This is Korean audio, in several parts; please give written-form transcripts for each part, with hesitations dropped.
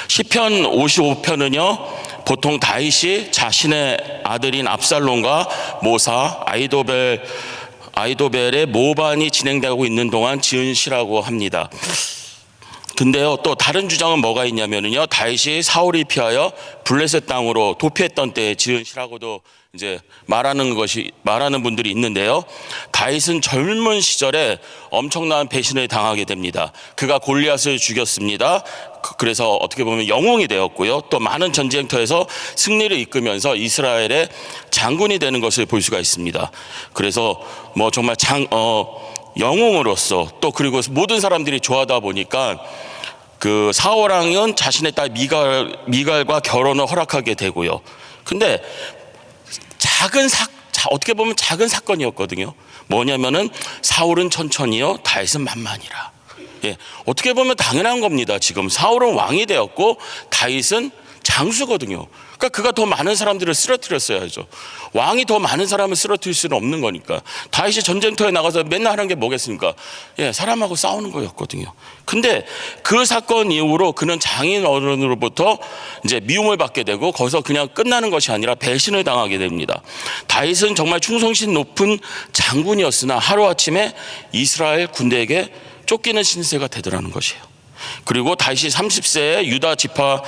시편 55편은요, 보통 다윗이 자신의 아들인 압살롬과 모사 아이도벨의 모반이 진행되고 있는 동안 지은 시라고 합니다. 근데요, 또 다른 주장은 뭐가 있냐면요, 다윗이 사울이 피하여 블레셋 땅으로 도피했던 때에 지은 시라고도 이제 말하는 분들이 있는데요. 다윗은 젊은 시절에 엄청난 배신을 당하게 됩니다. 그가 골리앗을 죽였습니다. 그래서 어떻게 보면 영웅이 되었고요. 또 많은 전쟁터에서 승리를 이끌면서 이스라엘의 장군이 되는 것을 볼 수가 있습니다. 그래서 뭐 정말 영웅으로서, 또 그리고 모든 사람들이 좋아하다 보니까 그 사울 왕은 자신의 딸 미갈과 결혼을 허락하게 되고요. 근데 어떻게 보면 작은 사건이었거든요. 뭐냐면은 사울은 천천히요, 다윗은 만만이라. 어떻게 보면 당연한 겁니다. 지금 사울은 왕이 되었고 다윗은 장수거든요. 그러니까 그가 더 많은 사람들을 쓰러뜨렸어야죠. 왕이 더 많은 사람을 쓰러뜨릴 수는 없는 거니까. 다윗이 전쟁터에 나가서 맨날 하는 게 뭐겠습니까? 사람하고 싸우는 거였거든요. 근데 그 사건 이후로 그는 장인 어른으로부터 이제 미움을 받게 되고, 거기서 그냥 끝나는 것이 아니라 배신을 당하게 됩니다. 다윗은 정말 충성심 높은 장군이었으나 하루아침에 이스라엘 군대에게 쫓기는 신세가 되더라는 것이에요. 그리고 다윗이 30세에 유다 지파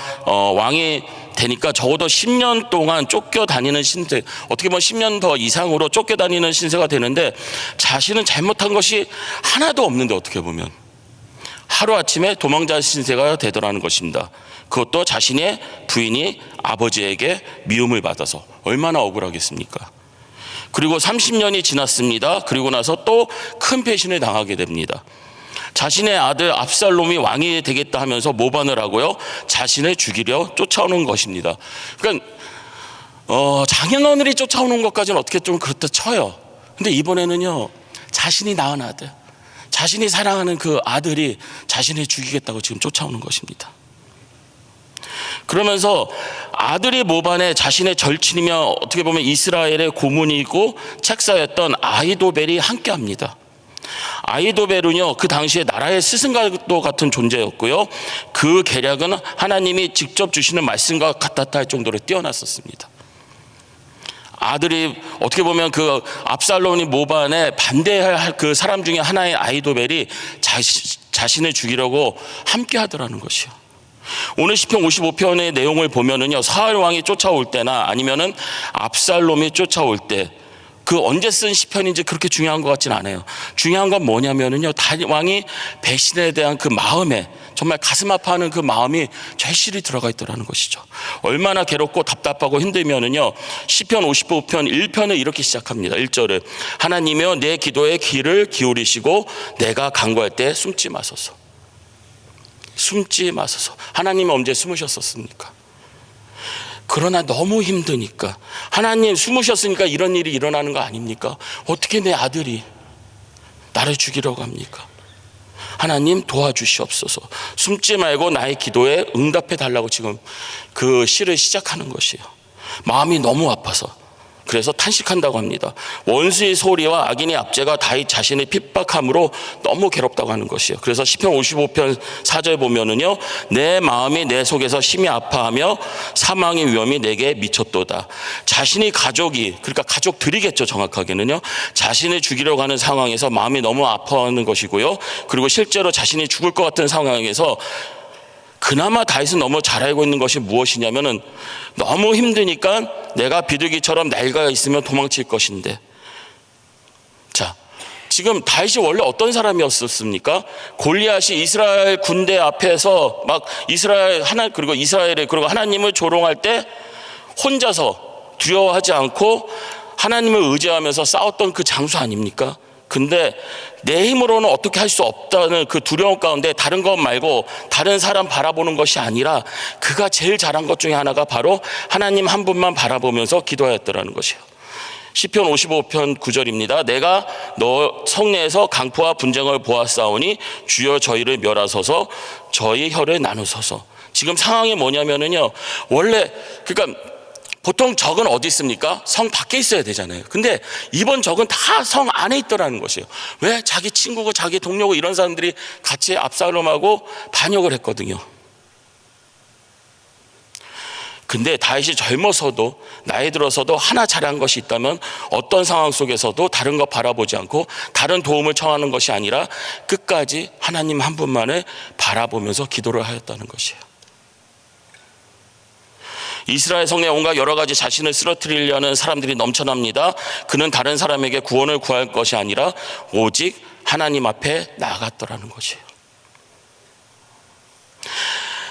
왕이 되니까 적어도 10년 동안 쫓겨다니는 신세, 어떻게 보면 10년 더 이상으로 쫓겨다니는 신세가 되는데, 자신은 잘못한 것이 하나도 없는데 어떻게 보면 하루아침에 도망자 신세가 되더라는 것입니다. 그것도 자신의 부인이 아버지에게 미움을 받아서. 얼마나 억울하겠습니까? 그리고 30년이 지났습니다. 그리고 나서 또 큰 배신을 당하게 됩니다. 자신의 아들 압살롬이 왕이 되겠다 하면서 모반을 하고요, 자신을 죽이려 쫓아오는 것입니다. 그러니까 장인어른이 쫓아오는 것까지는 어떻게 좀 그렇다 쳐요. 근데 이번에는요, 자신이 낳은 아들, 자신이 사랑하는 그 아들이 자신을 죽이겠다고 지금 쫓아오는 것입니다. 그러면서 아들이 모반에 자신의 절친이며 어떻게 보면 이스라엘의 고문이고 책사였던 아히도벨이 함께합니다. 아히도벨은요, 그 당시에 나라의 스승과도 같은 존재였고요, 그 계략은 하나님이 직접 주시는 말씀과 같았다 할 정도로 뛰어났었습니다. 아들이 어떻게 보면 그 압살롬이 모반에 반대할 그 사람 중에 하나의 아히도벨이 자신을 죽이려고 함께 하더라는 것이요. 오늘 시편 55편의 내용을 보면은요, 사울 왕이 쫓아올 때나 아니면은 압살롬이 쫓아올 때, 그 언제 쓴 시편인지 그렇게 중요한 것 같지는 않아요. 중요한 건 뭐냐면은요, 다윗 왕이 배신에 대한 그 마음에, 정말 가슴 아파하는 그 마음이 절실히 들어가 있더라는 것이죠. 얼마나 괴롭고 답답하고 힘들면은요, 시편 55편 1편을 이렇게 시작합니다. 1절을 하나님이여 내 기도에 귀를 기울이시고 내가 간구할 때 숨지 마소서. 숨지 마소서. 하나님은 언제 숨으셨었습니까? 그러나 너무 힘드니까, 하나님 숨으셨으니까 이런 일이 일어나는 거 아닙니까? 어떻게 내 아들이 나를 죽이려고 합니까? 하나님 도와주시옵소서. 숨지 말고 나의 기도에 응답해 달라고 지금 그 시를 시작하는 것이에요. 마음이 너무 아파서. 그래서 탄식한다고 합니다. 원수의 소리와 악인의 압제가 다윗 자신의 핍박함으로 너무 괴롭다고 하는 것이에요. 그래서 시편 55편 4절 보면은요, 내 마음이 내 속에서 심히 아파하며 사망의 위험이 내게 미쳤도다. 자신이 그러니까 가족들이겠죠, 정확하게는요, 자신을 죽이려고 하는 상황에서 마음이 너무 아파하는 것이고요, 그리고 실제로 자신이 죽을 것 같은 상황에서 그나마 다윗은 너무 잘 알고 있는 것이 무엇이냐면은, 너무 힘드니까 내가 비둘기처럼 날가 있으면 도망칠 것인데. 자, 지금 다윗이 원래 어떤 사람이었습니까? 골리앗이 이스라엘 군대 앞에서 막 그리고 하나님을 조롱할 때 혼자서 두려워하지 않고 하나님을 의지하면서 싸웠던 그 장수 아닙니까? 근데 내 힘으로는 어떻게 할 수 없다는 그 두려움 가운데 다른 것 말고 다른 사람 바라보는 것이 아니라 그가 제일 잘한 것 중에 하나가 바로 하나님 한 분만 바라보면서 기도하였더라는 것이에요. 시편 55편 9절입니다. 내가 너 성내에서 강포와 분쟁을 보았사오니 주여 저희를 멸하소서, 저희 혀를 나누소서. 지금 상황이 뭐냐면은요, 원래 그러니까 보통 적은 어디 있습니까? 성 밖에 있어야 되잖아요. 근데 이번 적은 다 성 안에 있더라는 것이에요. 왜? 자기 친구고 자기 동료고 이런 사람들이 같이 압살롬하고 반역을 했거든요. 근데 다윗이 젊어서도 나이 들어서도 하나 잘한 것이 있다면 어떤 상황 속에서도 다른 것 바라보지 않고 다른 도움을 청하는 것이 아니라 끝까지 하나님 한 분만을 바라보면서 기도를 하였다는 것이에요. 이스라엘 성내 온갖 여러 가지 자신을 쓰러뜨리려는 사람들이 넘쳐납니다. 그는 다른 사람에게 구원을 구할 것이 아니라 오직 하나님 앞에 나아갔더라는 것이에요.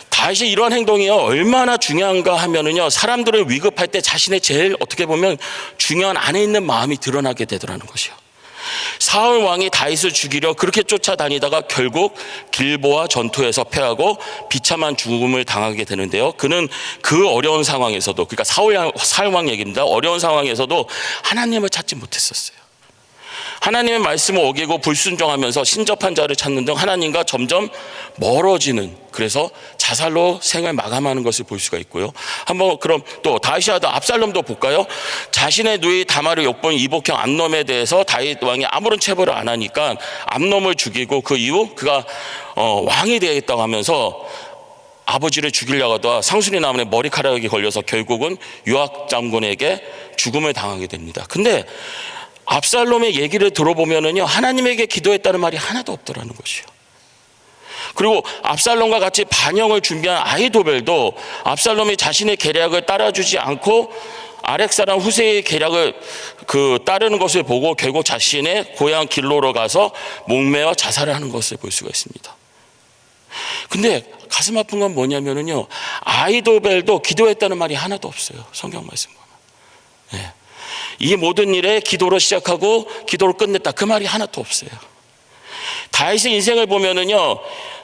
다윗이 이러한 행동이 얼마나 중요한가 하면은요, 사람들을 위급할 때 자신의 제일 어떻게 보면 중요한 안에 있는 마음이 드러나게 되더라는 것이요. 사울 왕이 다윗을 죽이려 그렇게 쫓아다니다가 결국 길보아 전투에서 패하고 비참한 죽음을 당하게 되는데요. 그는 그 어려운 상황에서도, 그러니까 사울 왕 얘기입니다. 어려운 상황에서도 하나님을 찾지 못했었어요. 하나님의 말씀을 어기고 불순종하면서 신접한 자를 찾는 등 하나님과 점점 멀어지는, 그래서 자살로 생을 마감하는 것을 볼 수가 있고요. 한번 그럼 또 다윗이 하던 압살롬도 볼까요? 자신의 누이 다말을 욕본 이복형 암놈에 대해서 다윗 왕이 아무런 체벌을 안 하니까 암놈을 죽이고 그 이후 그가 왕이 되겠다고 하면서 아버지를 죽이려고 하다가 상수리 나무에 머리카락이 걸려서 결국은 요압 장군에게 죽음을 당하게 됩니다. 근데 압살롬의 얘기를 들어보면은요, 하나님에게 기도했다는 말이 하나도 없더라는 것이요. 그리고 압살롬과 같이 반영을 준비한 아히도벨도 압살롬이 자신의 계략을 따라주지 않고 아렉 사람 후세의 계략을 따르는 것을 보고 결국 자신의 고향 길로로 가서 목매어 자살을 하는 것을 볼 수가 있습니다. 근데 가슴 아픈 건 뭐냐면은요, 아히도벨도 기도했다는 말이 하나도 없어요. 성경 말씀 보면. 네. 이 모든 일에 기도로 시작하고 기도로 끝냈다, 그 말이 하나도 없어요. 다윗의 인생을 보면은요,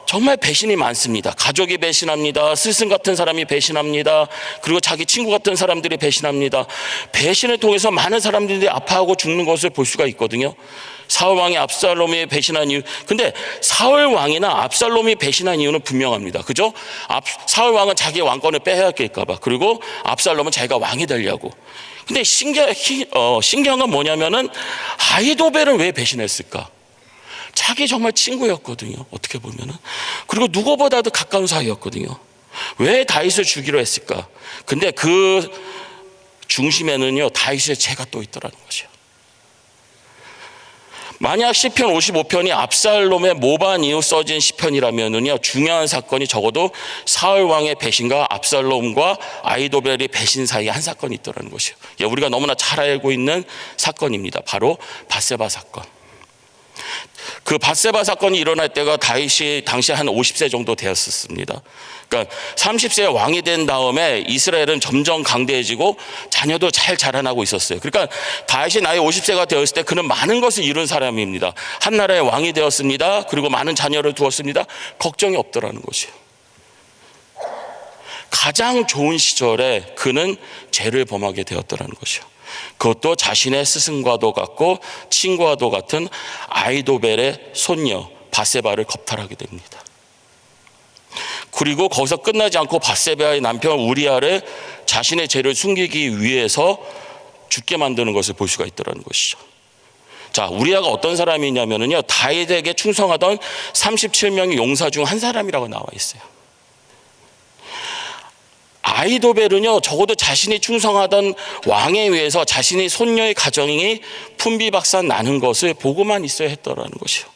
정말 배신이 많습니다. 가족이 배신합니다. 스승 같은 사람이 배신합니다. 그리고 자기 친구 같은 사람들이 배신합니다. 배신을 통해서 많은 사람들이 아파하고 죽는 것을 볼 수가 있거든요. 사울 왕이 압살롬이 배신한 이유, 근데 사울 왕이나 압살롬이 배신한 이유는 분명합니다. 그죠? 사울 왕은 자기 왕권을 빼앗길까 봐, 그리고 압살롬은 자기가 왕이 되려고. 근데 신기한 건 뭐냐면은 아히도벨은 왜 배신했을까? 자기 정말 친구였거든요, 어떻게 보면은. 그리고 누구보다도 가까운 사이였거든요. 왜 다윗을 죽이려 했을까? 근데 그 중심에는요, 다윗의 죄가 또 있더라는 거죠. 만약 시편 55편이 압살롬의 모반 이후 써진 시편이라면은요, 중요한 사건이 적어도 사울 왕의 배신과 압살롬과 아히도벨의 배신 사이에 한 사건이 있더라는 것이에요. 우리가 너무나 잘 알고 있는 사건입니다. 바로 밧세바 사건. 그 밧세바 사건이 일어날 때가 다윗이 당시에 한 50세 정도 되었습니다. 그러니까 30세에 왕이 된 다음에 이스라엘은 점점 강대해지고 자녀도 잘 자라나고 있었어요. 그러니까 다윗이 나이 50세가 되었을 때 그는 많은 것을 이룬 사람입니다. 한 나라의 왕이 되었습니다. 그리고 많은 자녀를 두었습니다. 걱정이 없더라는 것이에요. 가장 좋은 시절에 그는 죄를 범하게 되었더라는 것이에요. 그것도 자신의 스승과도 같고 친구와도 같은 아히도벨의 손녀 밧세바를 겁탈하게 됩니다. 그리고 거기서 끝나지 않고 밧세바의 남편 우리아를 자신의 죄를 숨기기 위해서 죽게 만드는 것을 볼 수가 있더라는 것이죠. 자, 우리아가 어떤 사람이냐면요, 다윗에게 충성하던 37명의 용사 중 한 사람이라고 나와 있어요. 아히도벨은요, 적어도 자신이 충성하던 왕에 의해서 자신의 손녀의 가정이 풍비박산 나는 것을 보고만 있어야 했더라는 것이요.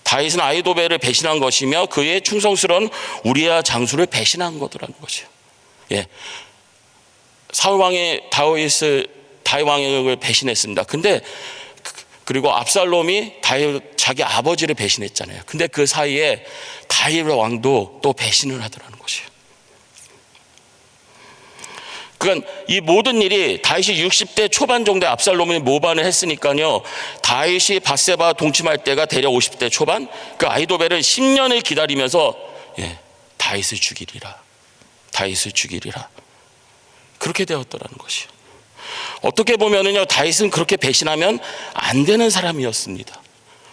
다윗은 아히도벨을 배신한 것이며 그의 충성스러운 우리아 장수를 배신한 거더라는 것이요. 예, 사울 왕이 다윗 왕을 배신했습니다. 근데 그리고 압살롬이 자기 아버지를 배신했잖아요. 근데 그 사이에 다윗 왕도 또 배신을 하더라는 것이에요. 그러니까 이 모든 일이 다윗이 60대 초반 정도에 압살롬이 모반을 했으니까요, 다윗이 밧세바 동침할 때가 대략 50대 초반. 그 아히도벨은 10년을 기다리면서 다윗을 죽이리라, 다윗을 죽이리라, 그렇게 되었더라는 것이요. 어떻게 보면은요, 다윗은 그렇게 배신하면 안 되는 사람이었습니다.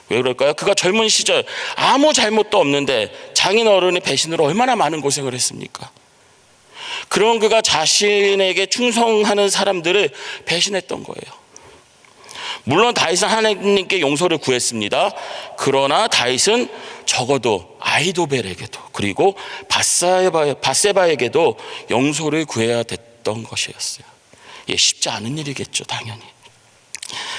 왜 그럴까요? 그가 젊은 시절 아무 잘못도 없는데 장인 어른의 배신으로 얼마나 많은 고생을 했습니까? 그런 그가 자신에게 충성하는 사람들을 배신했던 거예요. 물론 다윗은 하나님께 용서를 구했습니다. 그러나 다윗은 적어도 아히도벨에게도 그리고 밧세바에게도 용서를 구해야 됐던 것이었어요. 쉽지 않은 일이겠죠, 당연히.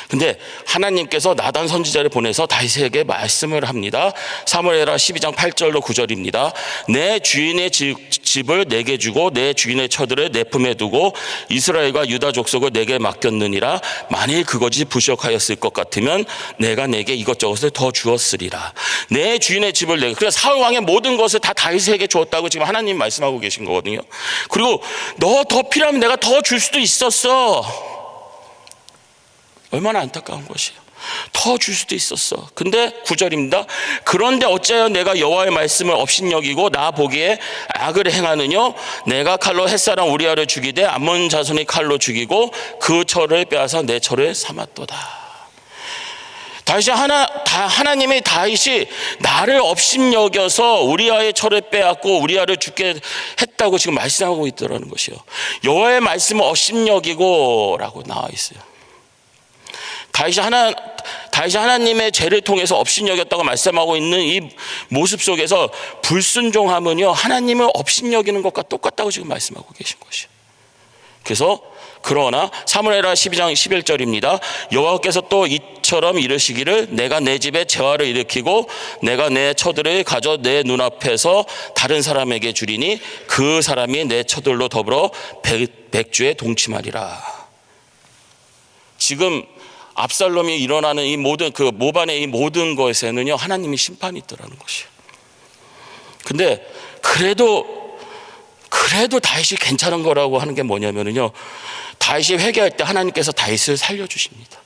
근데 하나님께서 나단 선지자를 보내서 다윗에게 말씀을 합니다. 사무엘하 12장 8절로 9절입니다. 내 주인의 집을 내게 주고 내 주인의 처들을 내 품에 두고 이스라엘과 유다 족속을 내게 맡겼느니라. 만일 그것이 부족하였을 것 같으면 내가 내게 이것저것을 더 주었으리라. 내 주인의 집을 내게. 그래서 사울 왕의 모든 것을 다 다윗에게 주었다고 지금 하나님 말씀하고 계신 거거든요. 그리고 너 더 필요하면 내가 더 줄 수도 있었어. 얼마나 안타까운 것이에요. 더 줄 수도 있었어. 근데 9절입니다. 그런데 어찌하여 내가 여호와의 말씀을 업신여기고 나 보기에 악을 행하느냐? 내가 칼로 햇사람 우리아를 죽이되 암몬 자손이 칼로 죽이고 그 철을 빼앗아 내 철을 삼았도다. 하나님의 다윗이 나를 업신여겨서 우리아의 철을 빼앗고 우리아를 죽게 했다고 지금 말씀하고 있더라는 것이요. 여호와의 말씀을 업신여기고 라고 나와 있어요. 다윗이 하나님의 죄를 통해서 업신여겼다고 말씀하고 있는 이 모습 속에서 불순종하면요, 하나님을 업신여기는 것과 똑같다고 지금 말씀하고 계신 것이에요. 그래서 그러나 사무엘하 12장 11절입니다. 여호와께서 또 이처럼 이르시기를 내가 내 집에 재화를 일으키고 내가 내 처들을 가져 내 눈앞에서 다른 사람에게 주리니 그 사람이 내 처들로 더불어 백주에 동침하리라. 지금 압살롬이 일어나는 이 모든 그 모반의 이 모든 것에는요, 하나님이 심판이 있더라는 것이에요. 근데 그래도 다윗이 괜찮은 거라고 하는 게 뭐냐면요, 다윗이 회개할 때 하나님께서 다윗을 살려주십니다.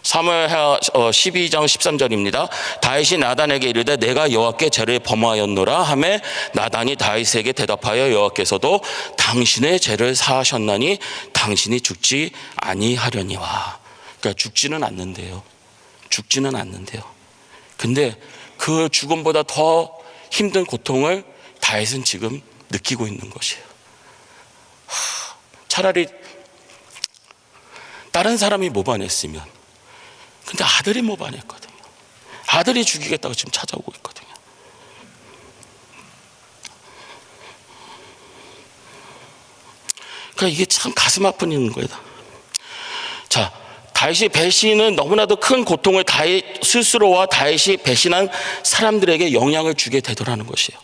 사무엘하 12장 13절입니다. 다윗이 나단에게 이르되 내가 여호와께 죄를 범하였노라 하매 나단이 다윗에게 대답하여 여호와께서도 당신의 죄를 사하셨나니 당신이 죽지 아니하려니와. 그러니까 죽지는 않는데요. 근데 그 죽음보다 더 힘든 고통을 다윗은 지금 느끼고 있는 것이에요. 차라리 다른 사람이 모반했으면, 근데 아들이 모반했거든요. 아들이 죽이겠다고 지금 찾아오고 있거든요. 그러니까 이게 참 가슴 아픈 일인 거예요. 자, 다윗이 배신은 너무나도 큰 고통을 다윗 스스로와 다윗이 배신한 사람들에게 영향을 주게 되더라는 것이에요.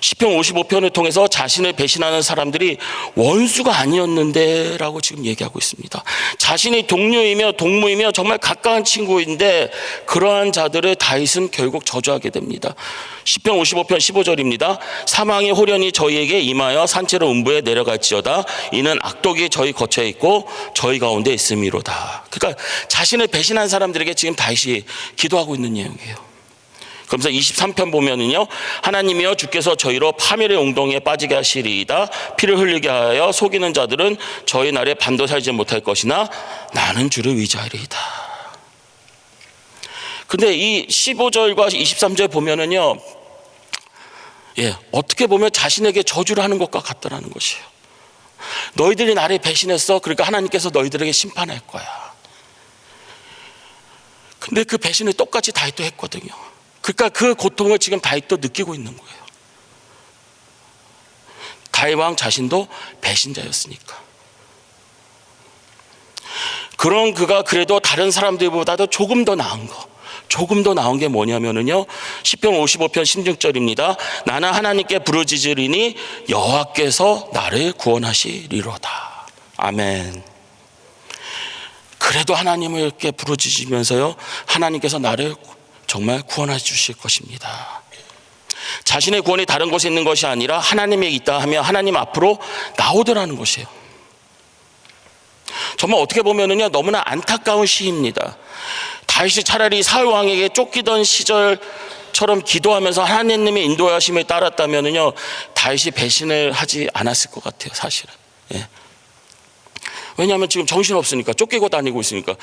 시편 55편을 통해서 자신을 배신하는 사람들이 원수가 아니었는데 라고 지금 얘기하고 있습니다. 자신이 동료이며 동무이며 정말 가까운 친구인데 그러한 자들을 다윗은 결국 저주하게 됩니다. 시편 55편 15절입니다. 사망이 호련히 저희에게 임하여 산채로 음부에 내려갈지어다. 이는 악독이 저희 거처에 있고 저희 가운데 있음이로다. 그러니까 자신을 배신한 사람들에게 지금 다윗이 기도하고 있는 내용이에요. 그러면서 23편 보면은요, 하나님이여 주께서 저희로 파멸의 웅덩이에 빠지게 하시리이다. 피를 흘리게 하여 속이는 자들은 저희 날에 반도 살지 못할 것이나 나는 주를 의지하리이다. 근데 이 15절과 23절 보면은요, 어떻게 보면 자신에게 저주를 하는 것과 같더라는 것이에요. 너희들이 나를 배신했어. 그러니까 하나님께서 너희들에게 심판할 거야. 근데 그 배신을 똑같이 다윗도 했거든요. 그러니까 그 고통을 지금 다윗도 느끼고 있는 거예요. 다윗 왕 자신도 배신자였으니까. 그런 그가 그래도 다른 사람들보다도 조금 더 나은 게 뭐냐면은요, 시편 55편 16절입니다. 나는 하나님께 부르짖으리니 여호와께서 나를 구원하시리로다. 아멘. 그래도 하나님을 이렇게 부르짖으면서요, 하나님께서 나를 정말 구원해 주실 것입니다. 자신의 구원이 다른 곳에 있는 것이 아니라 하나님에 있다 하면 하나님 앞으로 나오더라는 것이에요. 정말 어떻게 보면은요, 너무나 안타까운 시입니다. 다윗이 차라리 사울 왕에게 쫓기던 시절처럼 기도하면서 하나님의 인도하심을 따랐다면은요, 다윗이 배신을 하지 않았을 것 같아요, 사실은. 왜냐하면 지금 정신없으니까, 쫓기고 다니고 있으니까.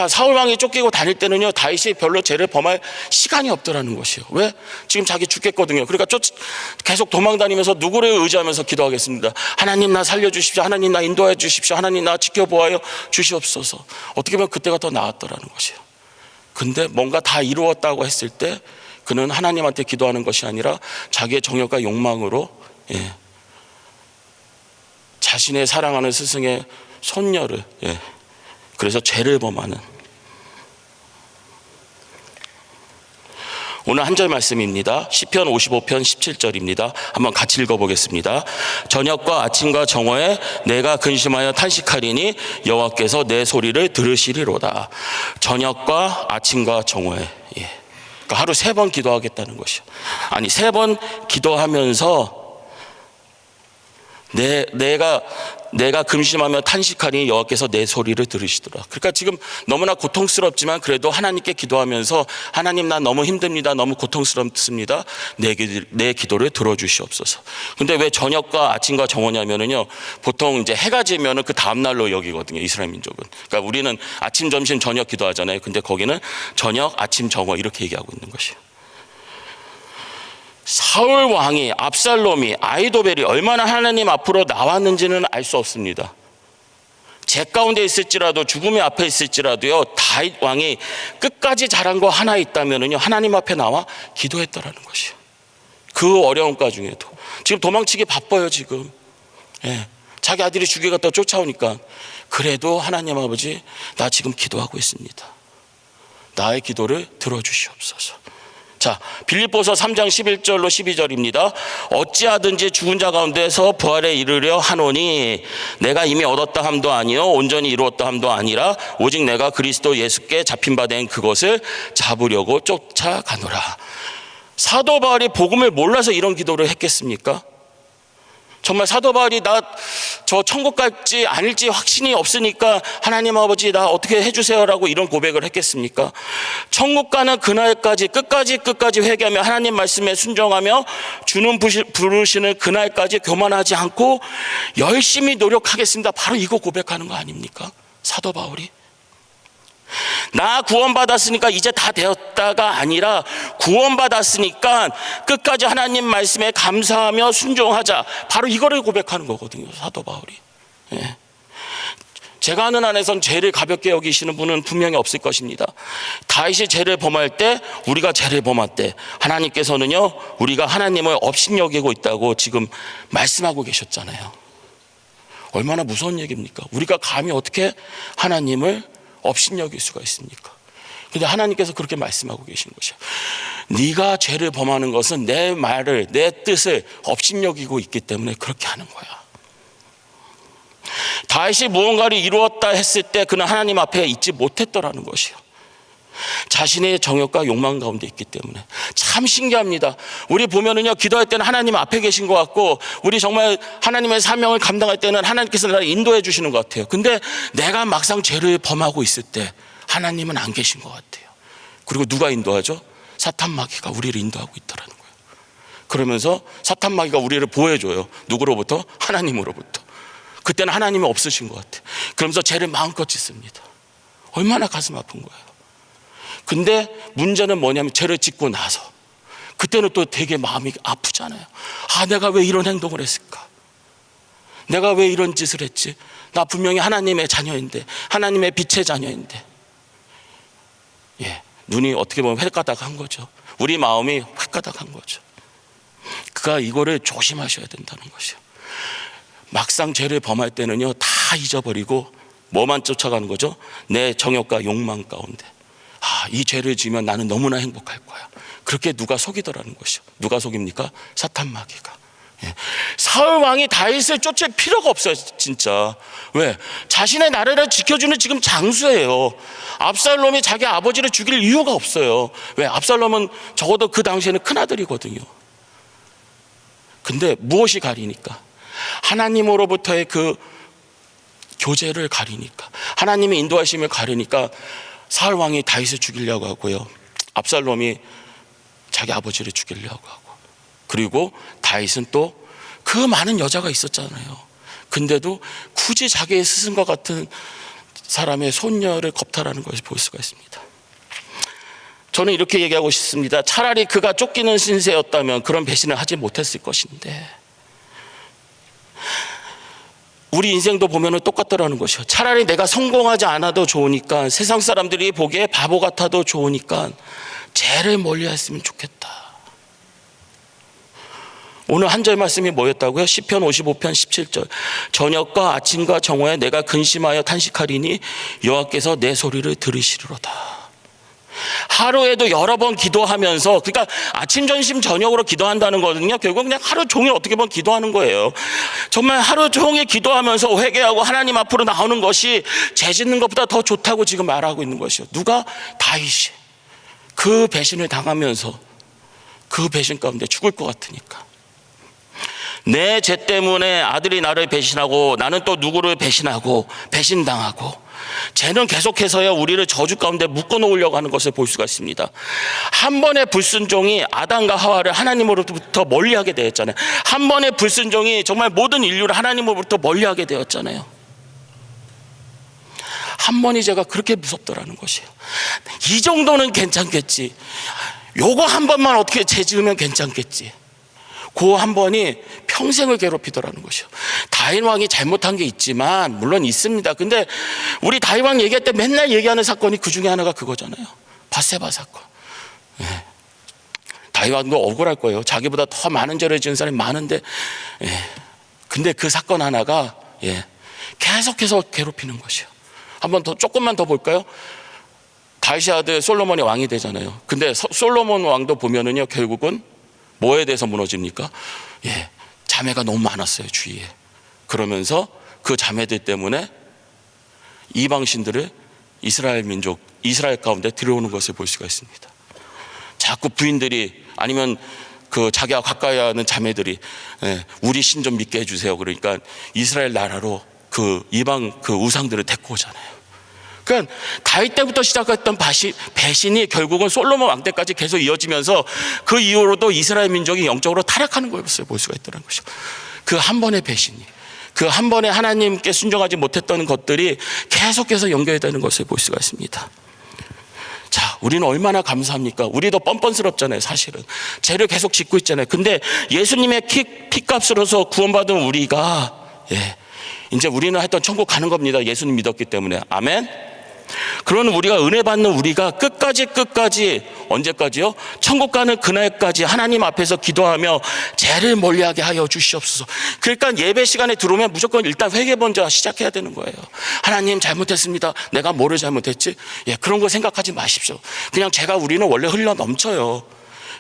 사울 왕이 쫓기고 다닐 때는요, 다윗이 별로 죄를 범할 시간이 없더라는 것이에요. 왜? 지금 자기 죽겠거든요. 그러니까 계속 도망다니면서 누구를 의지하면서 기도하겠습니다. 하나님 나 살려주십시오. 하나님 나 인도해 주십시오. 하나님 나 지켜보아요 주시옵소서. 어떻게 보면 그때가 더 나았더라는 것이에요. 근데 뭔가 다 이루었다고 했을 때 그는 하나님한테 기도하는 것이 아니라 자기의 정욕과 욕망으로 자신의 사랑하는 스승의 손녀를 그래서 죄를 범하는. 오늘 한 절 말씀입니다. 시편 55편 17절입니다. 한번 같이 읽어보겠습니다. 저녁과 아침과 정오에 내가 근심하여 탄식하리니 여호와께서 내 소리를 들으시리로다. 저녁과 아침과 정오에, 그러니까 하루 3번 기도하겠다는 것이요. 아니 3번 기도하면서 내가 근심하며 탄식하니 여호와께서 내 소리를 들으시더라. 그러니까 지금 너무나 고통스럽지만 그래도 하나님께 기도하면서 하나님, 나 너무 힘듭니다. 너무 고통스럽습니다. 내 기도를 들어주시옵소서. 근데 왜 저녁과 아침과 정오냐면은요, 보통 이제 해가 지면은 그 다음날로 여기거든요, 이스라엘 민족은. 그러니까 우리는 아침, 점심, 저녁 기도하잖아요. 근데 거기는 저녁, 아침, 정오 이렇게 얘기하고 있는 것이에요. 사울 왕이, 압살롬이, 아히도벨이 얼마나 하나님 앞으로 나왔는지는 알 수 없습니다. 제 가운데 있을지라도, 죽음의 앞에 있을지라도요, 다윗 왕이 끝까지 잘한 거 하나 있다면은요, 하나님 앞에 나와 기도했다라는 것이에요. 그 어려운 가 중에도 지금 도망치기 바빠요. 지금 자기 아들이 죽여갔다 쫓아오니까. 그래도 하나님 아버지, 나 지금 기도하고 있습니다. 나의 기도를 들어주시옵소서. 자, 빌립보서 3장 11절로 12절입니다. 어찌하든지 죽은 자 가운데서 부활에 이르려 하노니 내가 이미 얻었다 함도 아니요 온전히 이루었다 함도 아니라 오직 내가 그리스도 예수께 잡힌 바 된 그것을 잡으려고 쫓아가노라. 사도 바울이 복음을 몰라서 이런 기도를 했겠습니까? 정말 사도 바울이 나 저 천국 갈지 아닐지 확신이 없으니까 하나님 아버지 나 어떻게 해주세요라고 이런 고백을 했겠습니까? 천국 가는 그날까지 끝까지 회개하며 하나님 말씀에 순종하며 주는 부르시는 그날까지 교만하지 않고 열심히 노력하겠습니다. 바로 이거 고백하는 거 아닙니까? 사도 바울이. 나 구원받았으니까 이제 다 되었다가 아니라 구원받았으니까 끝까지 하나님 말씀에 감사하며 순종하자. 바로 이거를 고백하는 거거든요, 사도 바울이. 제가 아는 안에선 죄를 가볍게 여기시는 분은 분명히 없을 것입니다. 다윗이 죄를 범할 때, 우리가 죄를 범할 때 하나님께서는요, 우리가 하나님을 업신여기고 있다고 지금 말씀하고 계셨잖아요. 얼마나 무서운 얘기입니까? 우리가 감히 어떻게 하나님을 업신여길 수가 있습니까? 근데 하나님께서 그렇게 말씀하고 계신 것이에요. 네가 죄를 범하는 것은 내 말을, 내 뜻을 업신여기고 있기 때문에 그렇게 하는 거야. 다윗이 무언가를 이루었다 했을 때 그는 하나님 앞에 있지 못했더라는 것이에요. 자신의 정욕과 욕망 가운데 있기 때문에. 참 신기합니다. 우리 보면은요, 기도할 때는 하나님 앞에 계신 것 같고, 우리 정말 하나님의 사명을 감당할 때는 하나님께서 나를 인도해 주시는 것 같아요. 근데 내가 막상 죄를 범하고 있을 때 하나님은 안 계신 것 같아요. 그리고 누가 인도하죠? 사탄 마귀가 우리를 인도하고 있다는 거예요. 그러면서 사탄 마귀가 우리를 보호해줘요. 누구로부터? 하나님으로부터. 그때는 하나님이 없으신 것 같아요. 그러면서 죄를 마음껏 짓습니다. 얼마나 가슴 아픈 거예요. 근데 문제는 뭐냐면 죄를 짓고 나서 그때는 또 되게 마음이 아프잖아요. 아, 내가 왜 이런 행동을 했을까? 내가 왜 이런 짓을 했지? 나 분명히 하나님의 자녀인데, 하나님의 빛의 자녀인데. 눈이 어떻게 보면 횟가닥한 거죠. 우리 마음이 횟가닥한 거죠. 그가 이거를 조심하셔야 된다는 것이요. 막상 죄를 범할 때는요, 다 잊어버리고 뭐만 쫓아가는 거죠? 내 정욕과 욕망 가운데. 이 죄를 지으면 나는 너무나 행복할 거야. 그렇게 누가 속이더라는 것이요. 누가 속입니까? 사탄 마귀가. 사울 왕이 다윗을 쫓을 필요가 없어요, 진짜. 왜? 자신의 나라를 지켜주는 지금 장수예요. 압살롬이 자기 아버지를 죽일 이유가 없어요. 왜? 압살롬은 적어도 그 당시에는 큰아들이거든요. 근데 무엇이 가리니까? 하나님으로부터의 그 교제를 가리니까, 하나님의 인도하심을 가리니까 사울 왕이 다윗을 죽이려고 하고요, 압살롬이 자기 아버지를 죽이려고 하고, 그리고 다윗은 또 그 많은 여자가 있었잖아요. 근데도 굳이 자기의 스승과 같은 사람의 손녀를 겁탈하는 것을 볼 수가 있습니다. 저는 이렇게 얘기하고 싶습니다. 차라리 그가 쫓기는 신세였다면 그런 배신을 하지 못했을 것인데, 우리 인생도 보면 똑같더라는 것이요. 차라리 내가 성공하지 않아도 좋으니까, 세상 사람들이 보기에 바보 같아도 좋으니까 죄를 멀리했으면 좋겠다. 오늘 한 절 말씀이 뭐였다고요? 시편 55편 17절. 저녁과 아침과 정오에 내가 근심하여 탄식하리니 여호와께서 내 소리를 들으시리로다. 하루에도 여러 번 기도하면서, 그러니까 아침, 점심, 저녁으로 기도한다는 거거든요. 결국 그냥 하루 종일 어떻게 보면 기도하는 거예요. 정말 하루 종일 기도하면서 회개하고 하나님 앞으로 나오는 것이 죄 짓는 것보다 더 좋다고 지금 말하고 있는 것이요. 누가? 다윗이. 그 배신을 당하면서 그 배신 가운데 죽을 것 같으니까. 내 죄 때문에 아들이 나를 배신하고 나는 또 누구를 배신하고 배신당하고, 죄는 계속해서요 우리를 저주 가운데 묶어놓으려고 하는 것을 볼 수가 있습니다. 한 번의 불순종이 아담과 하와를 하나님으로부터 멀리하게 되었잖아요. 한 번의 불순종이 정말 모든 인류를 하나님으로부터 멀리하게 되었잖아요. 한 번의 죄가 그렇게 무섭더라는 것이에요. 이 정도는 괜찮겠지, 요거 한 번만 어떻게 죄 지으면 괜찮겠지, 그 한 번이 평생을 괴롭히더라는 것이요. 다윗 왕이 잘못한 게 있지만 물론 있습니다. 근데 우리 다윗 왕 얘기할 때 맨날 얘기하는 사건이 그 중에 하나가 그거잖아요. 밧세바 사건. 다윗 왕도 억울할 거예요. 자기보다 더 많은 죄를 지은 사람이 많은데, 근데 그 사건 하나가 계속해서 괴롭히는 것이요. 한번 더 조금만 더 볼까요? 다윗의 아들 솔로몬이 왕이 되잖아요. 근데 솔로몬 왕도 보면은요 결국은 뭐에 대해서 무너집니까? 자매가 너무 많았어요 주위에. 그러면서 그 자매들 때문에 이방신들을 이스라엘 민족, 이스라엘 가운데 들여오는 것을 볼 수가 있습니다. 자꾸 부인들이, 아니면 그 자기와 가까이 하는 자매들이 우리 신 좀 믿게 해주세요. 그러니까 이스라엘 나라로 그 이방 그 우상들을 데리고 오잖아요. 그러니까 다윗 때부터 시작했던 배신이 결국은 솔로몬 왕 때까지 계속 이어지면서 그 이후로도 이스라엘 민족이 영적으로 타락하는 것을 볼 수가 있다는 것이죠. 그 한 번의 배신이, 그 한 번에 하나님께 순종하지 못했던 것들이 계속해서 연결되는 것을 볼 수가 있습니다. 자, 우리는 얼마나 감사합니까? 우리도 뻔뻔스럽잖아요 사실은. 죄를 계속 짓고 있잖아요. 근데 예수님의 피값으로서 구원받은 우리가 이제 우리는 하여튼 천국 가는 겁니다. 예수님 믿었기 때문에. 아멘. 그런 우리가, 은혜 받는 우리가 끝까지 언제까지요? 천국 가는 그날까지 하나님 앞에서 기도하며 죄를 멀리하게 하여 주시옵소서. 그러니까 예배 시간에 들어오면 무조건 일단 회개 먼저 시작해야 되는 거예요. 하나님 잘못했습니다. 내가 뭐를 잘못했지? 그런 거 생각하지 마십시오. 그냥 죄가 우리는 원래 흘러 넘쳐요.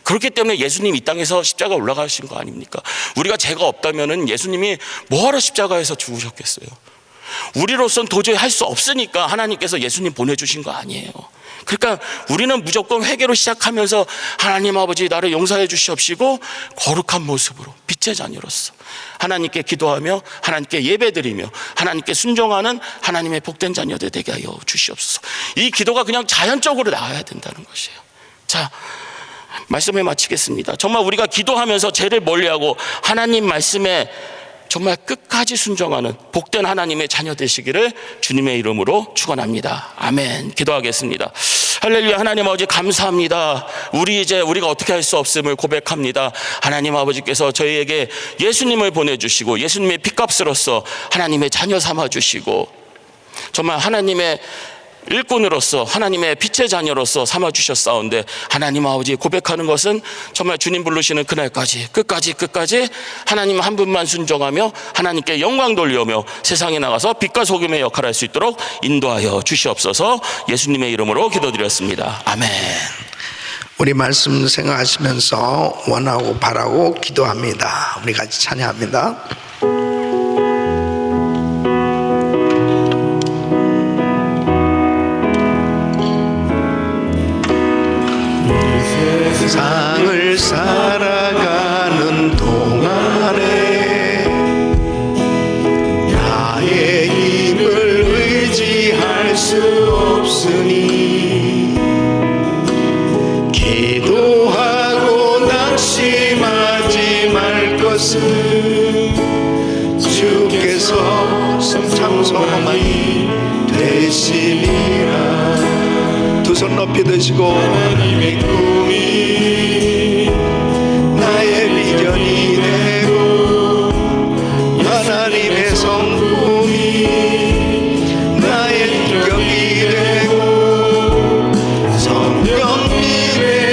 그렇기 때문에 예수님 이 땅에서 십자가 올라가신 거 아닙니까? 우리가 죄가 없다면은 예수님이 뭐하러 십자가에서 죽으셨겠어요? 우리로서는 도저히 할 수 없으니까 하나님께서 예수님 보내주신 거 아니에요. 그러니까 우리는 무조건 회개로 시작하면서 하나님 아버지 나를 용서해 주시옵시고 거룩한 모습으로 빛의 자녀로서 하나님께 기도하며 하나님께 예배드리며 하나님께 순종하는 하나님의 복된 자녀들 되게 하여 주시옵소서. 이 기도가 그냥 자연적으로 나와야 된다는 것이에요. 자, 말씀을 마치겠습니다. 정말 우리가 기도하면서 죄를 멀리하고 하나님 말씀에 정말 끝까지 순종하는 복된 하나님의 자녀 되시기를 주님의 이름으로 축원합니다. 아멘. 기도하겠습니다. 할렐루야. 하나님 아버지 감사합니다. 우리가 어떻게 할 수 없음을 고백합니다. 하나님 아버지께서 저희에게 예수님을 보내주시고 예수님의 피값으로서 하나님의 자녀 삼아주시고 정말 하나님의 일꾼으로서 하나님의 빛의 자녀로서 삼아주셨사온데, 하나님 아버지 고백하는 것은 정말 주님 부르시는 그날까지 끝까지 하나님 한 분만 순종하며 하나님께 영광 돌리며 세상에 나가서 빛과 소금의 역할을 할 수 있도록 인도하여 주시옵소서. 예수님의 이름으로 기도드렸습니다. 아멘. 우리 말씀 생각하시면서 원하고 바라고 기도합니다. 우리 같이 찬양합니다. 세상을 살아가는 동안에 나의 힘을 의지할 수 없으니 기도하고 낙심하지 말 것을 주께서 성창소망이 되시리라. 두 손 높이 드시고 하나님의 꿈이 나의 비전이 되고 하나님의 성품이 나의 인격이 되고 성경 미래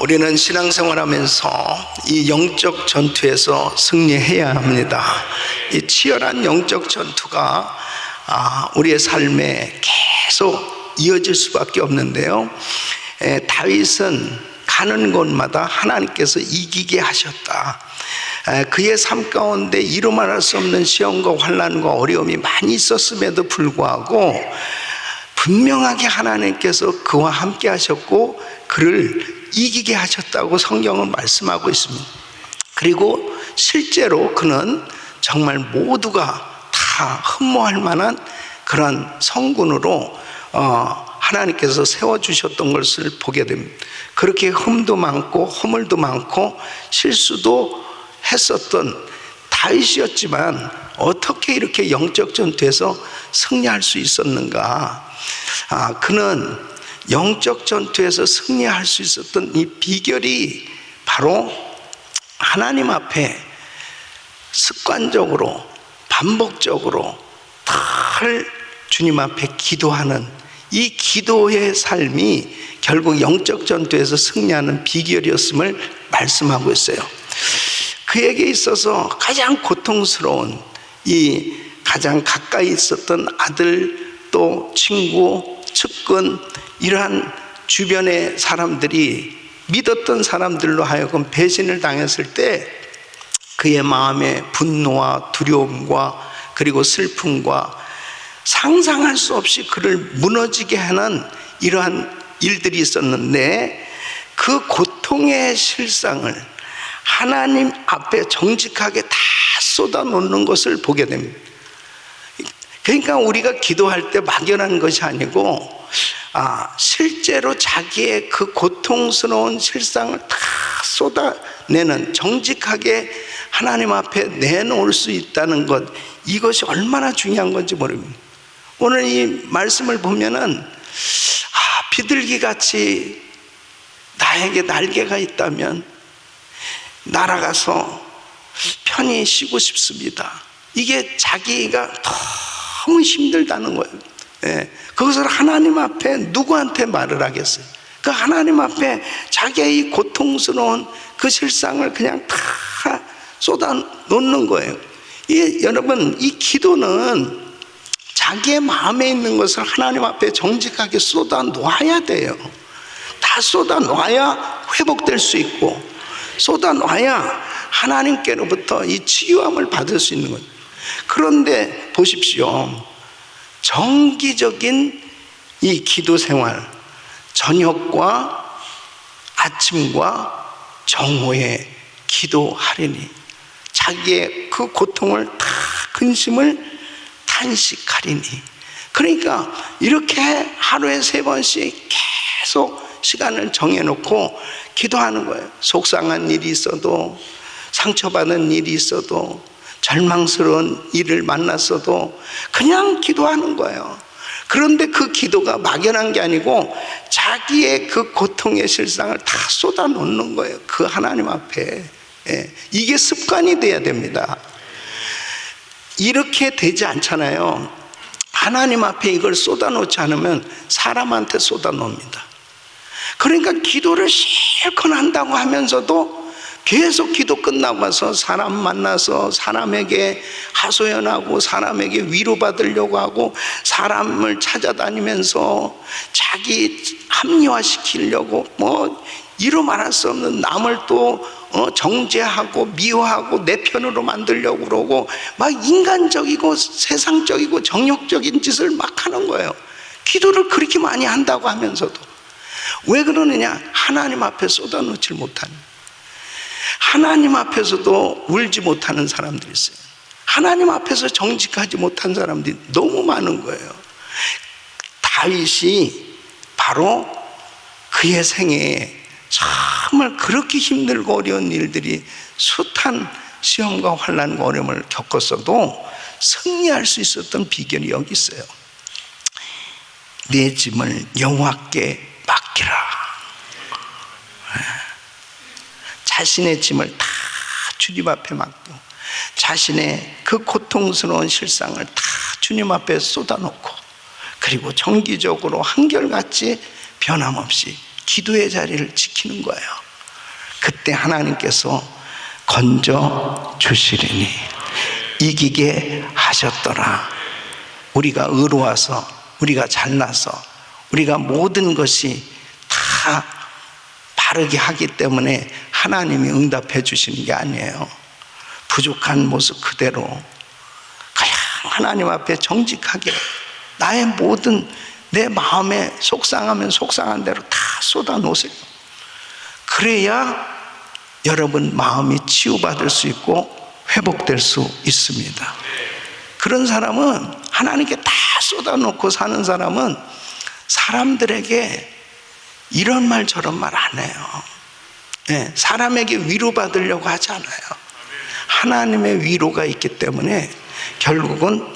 우리는 신앙생활하면서 이 영적 전투에서 승리해야 합니다. 이 치열한 영적 전투가 우리의 삶에 계속 이어질 수밖에 없는데요. 다윗은 가는 곳마다 하나님께서 이기게 하셨다. 그의 삶 가운데 이루 말할 수 없는 시험과 환난과 어려움이 많이 있었음에도 불구하고 분명하게 하나님께서 그와 함께 하셨고 그를 이기게 하셨다고 성경은 말씀하고 있습니다. 그리고 실제로 그는 정말 모두가 다 흠모할 만한 그런 성군으로 하나님께서 세워주셨던 것을 보게 됩니다. 그렇게 흠도 많고 허물도 많고 실수도 했었던 다윗이었지만 어떻게 이렇게 영적 전투에서 승리할 수 있었는가? 그는 영적 전투에서 승리할 수 있었던 이 비결이 바로 하나님 앞에 습관적으로 반복적으로 늘 주님 앞에 기도하는 이 기도의 삶이 결국 영적 전투에서 승리하는 비결이었음을 말씀하고 있어요. 그에게 있어서 가장 고통스러운 이 가장 가까이 있었던 아들 또 친구 측근 이러한 주변의 사람들이 믿었던 사람들로 하여금 배신을 당했을 때 그의 마음에 분노와 두려움과 그리고 슬픔과 상상할 수 없이 그를 무너지게 하는 이러한 일들이 있었는데 그 고통의 실상을 하나님 앞에 정직하게 다 쏟아놓는 것을 보게 됩니다. 그러니까 우리가 기도할 때 막연한 것이 아니고 실제로 자기의 그 고통스러운 실상을 다 쏟아내는 정직하게 하나님 앞에 내놓을 수 있다는 것, 이것이 얼마나 중요한 건지 모릅니다. 오늘 이 말씀을 보면은 비둘기같이 나에게 날개가 있다면 날아가서 편히 쉬고 싶습니다. 이게 자기가 너무 힘들다는 거예요. 그것을 하나님 앞에 누구한테 말을 하겠어요? 그 하나님 앞에 자기의 이 고통스러운 그 실상을 그냥 다 쏟아 놓는 거예요. 여러분, 이 기도는 자기의 마음에 있는 것을 하나님 앞에 정직하게 쏟아 놓아야 돼요. 다 쏟아 놓아야 회복될 수 있고 쏟아 놓아야 하나님께로부터 이 치유함을 받을 수 있는 거예요. 그런데 보십시오. 정기적인 이 기도 생활, 저녁과 아침과 정오에 기도하리니 자기의 그 고통을 다 근심을 탄식하리니, 그러니까 이렇게 하루에 3번씩 계속 시간을 정해놓고 기도하는 거예요. 속상한 일이 있어도, 상처받은 일이 있어도, 절망스러운 일을 만났어도 그냥 기도하는 거예요. 그런데 그 기도가 막연한 게 아니고 자기의 그 고통의 실상을 다 쏟아놓는 거예요. 그 하나님 앞에. 이게 습관이 돼야 됩니다. 이렇게 되지 않잖아요. 하나님 앞에 이걸 쏟아놓지 않으면 사람한테 쏟아놓습니다. 그러니까 기도를 실컷 한다고 하면서도 계속 기도 끝나고 와서 사람 만나서 사람에게 하소연하고 사람에게 위로받으려고 하고 사람을 찾아다니면서 자기 합리화시키려고 이루 말할 수 없는 남을 또 정죄하고 미워하고 내 편으로 만들려고 그러고 막 인간적이고 세상적이고 정욕적인 짓을 막 하는 거예요. 기도를 그렇게 많이 한다고 하면서도. 왜 그러느냐? 하나님 앞에 쏟아놓질 못하는, 하나님 앞에서도 울지 못하는 사람들이 있어요. 하나님 앞에서 정직하지 못한 사람들이 너무 많은 거예요. 다윗이 바로 그의 생애에 정말 그렇게 힘들고 어려운 일들이 숱한 시험과 환난과 어려움을 겪었어도 승리할 수 있었던 비결이 여기 있어요. 내 짐을 여호와께 맡기라. 자신의 짐을 다 주님 앞에 맡고 자신의 그 고통스러운 실상을 다 주님 앞에 쏟아놓고 그리고 정기적으로 한결같이 변함없이 기도의 자리를 지키는 거예요. 그때 하나님께서 건져 주시리니 이기게 하셨더라. 우리가 의로워서, 우리가 잘나서, 우리가 모든 것이 다 바르게 하기 때문에 하나님이 응답해 주시는 게 아니에요. 부족한 모습 그대로 그냥 하나님 앞에 정직하게 나의 모든 내 마음에 속상하면 속상한 대로 다 쏟아 놓으세요. 그래야 여러분 마음이 치유받을 수 있고 회복될 수 있습니다. 그런 사람은, 하나님께 다 쏟아놓고 사는 사람은 사람들에게 이런 말 저런 말 안 해요. 네, 사람에게 위로받으려고 하지 않아요. 하나님의 위로가 있기 때문에 결국은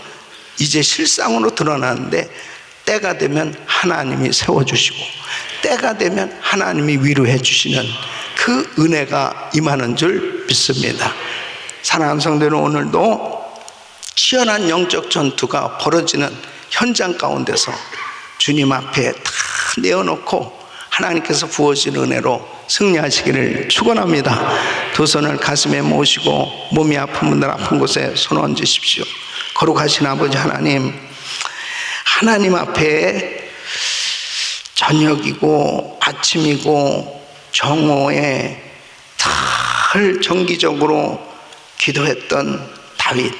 이제 실상으로 드러나는데, 때가 되면 하나님이 세워주시고 때가 되면 하나님이 위로해 주시는 그 은혜가 임하는 줄 믿습니다. 사랑하는 성도는, 오늘도 치열한 영적 전투가 벌어지는 현장 가운데서 주님 앞에 다 내어놓고 하나님께서 부어진 은혜로 승리하시기를 축원합니다. 두 손을 가슴에 모시고 몸이 아픈 분들 아픈 곳에 손 얹으십시오. 거룩하신 아버지 하나님, 하나님 앞에 저녁이고 아침이고 정오에 늘 정기적으로 기도했던 다윗,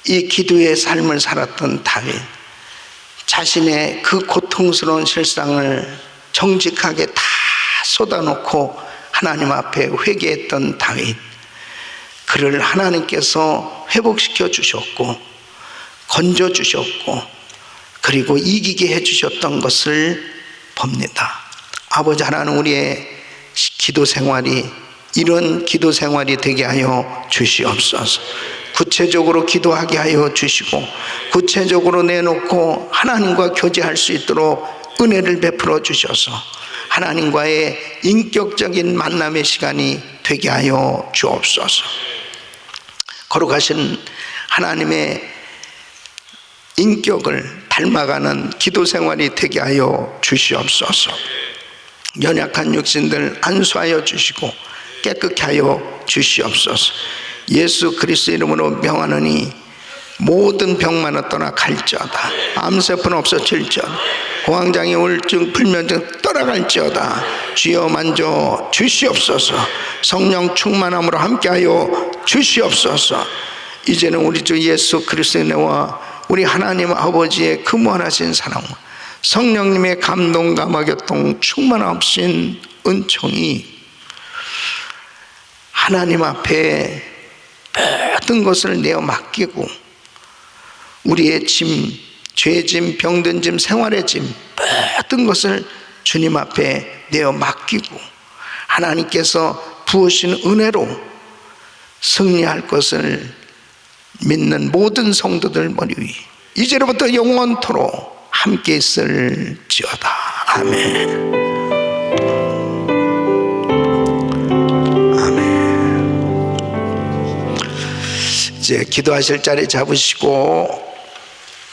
이 기도의 삶을 살았던 다윗, 자신의 그 고통스러운 실상을 정직하게 다 쏟아놓고 하나님 앞에 회개했던 다윗, 그를 하나님께서 회복시켜 주셨고 건져 주셨고 그리고 이기게 해주셨던 것을 봅니다. 아버지 하나님, 우리의 기도 생활이 이런 기도 생활이 되게 하여 주시옵소서. 구체적으로 기도하게 하여 주시고 구체적으로 내놓고 하나님과 교제할 수 있도록 은혜를 베풀어 주셔서 하나님과의 인격적인 만남의 시간이 되게 하여 주옵소서. 거룩하신 하나님의 인격을 닮아가는 기도 생활이 되게 하여 주시옵소서. 연약한 육신들 안수하여 주시고 깨끗게 하여 주시옵소서. 예수 그리스도 이름으로 명하노니 모든 병만은 떠나 갈지어다. 암세포는 없어질지어다. 공황장애, 우울증, 불면증 떠나갈지어다. 주여 만져 주시옵소서. 성령 충만함으로 함께하여 주시옵소서. 이제는 우리 주 예수 그리스도의 은혜와 우리 하나님 아버지의 그 무한하신 사랑, 성령님의 감동, 감화, 교통, 충만하신 은총이 하나님 앞에 모든 것을 내어 맡기고 우리의 짐, 죄짐, 병든 짐, 생활의 짐 모든 것을 주님 앞에 내어 맡기고 하나님께서 부으신 은혜로 승리할 것을 믿는 모든 성도들 머리 위 이제로부터 영원토록 함께 있을지어다. 아멘. 아멘. 이제 기도하실 자리 잡으시고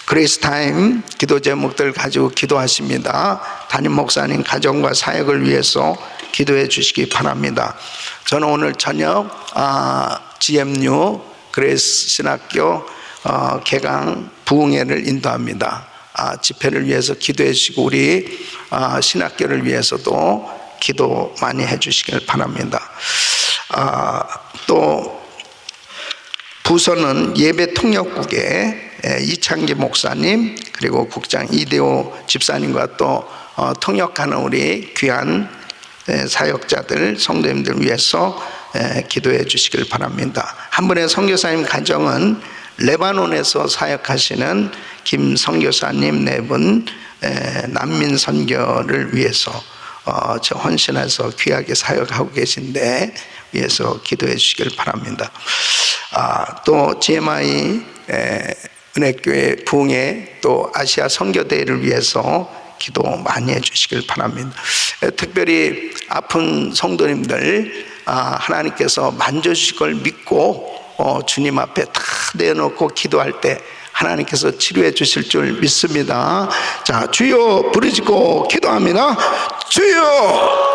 그레이스 타임 기도 제목들 가지고 기도하십니다. 담임 목사님 가정과 사역을 위해서 기도해 주시기 바랍니다. 저는 오늘 저녁 GMU 그레이스 신학교 개강 부흥회를 인도합니다. 집회를 위해서 기도해 주시고 우리 신학교를 위해서도 기도 많이 해 주시길 바랍니다. 또 부서는 예배 통역국에 이창기 목사님 그리고 국장 이대호 집사님과 또 통역하는 우리 귀한 사역자들 성도님들 위해서 기도해 주시길 바랍니다. 한 분의 선교사님 가정은 레바논에서 사역하시는 김 선교사님 네 분 난민 선교를 위해서 헌신해서 귀하게 사역하고 계신데 위해서 기도해 주시길 바랍니다. 또 GMI 은혜교회 부흥회 또 아시아 선교대회를 위해서 기도 많이 해 주시길 바랍니다. 특별히 아픈 성도님들 하나님께서 만져주실 걸 믿고 주님 앞에 다 내놓고 기도할 때 하나님께서 치료해 주실 줄 믿습니다. 자, 주여 부르짖고 기도합니다. 주여,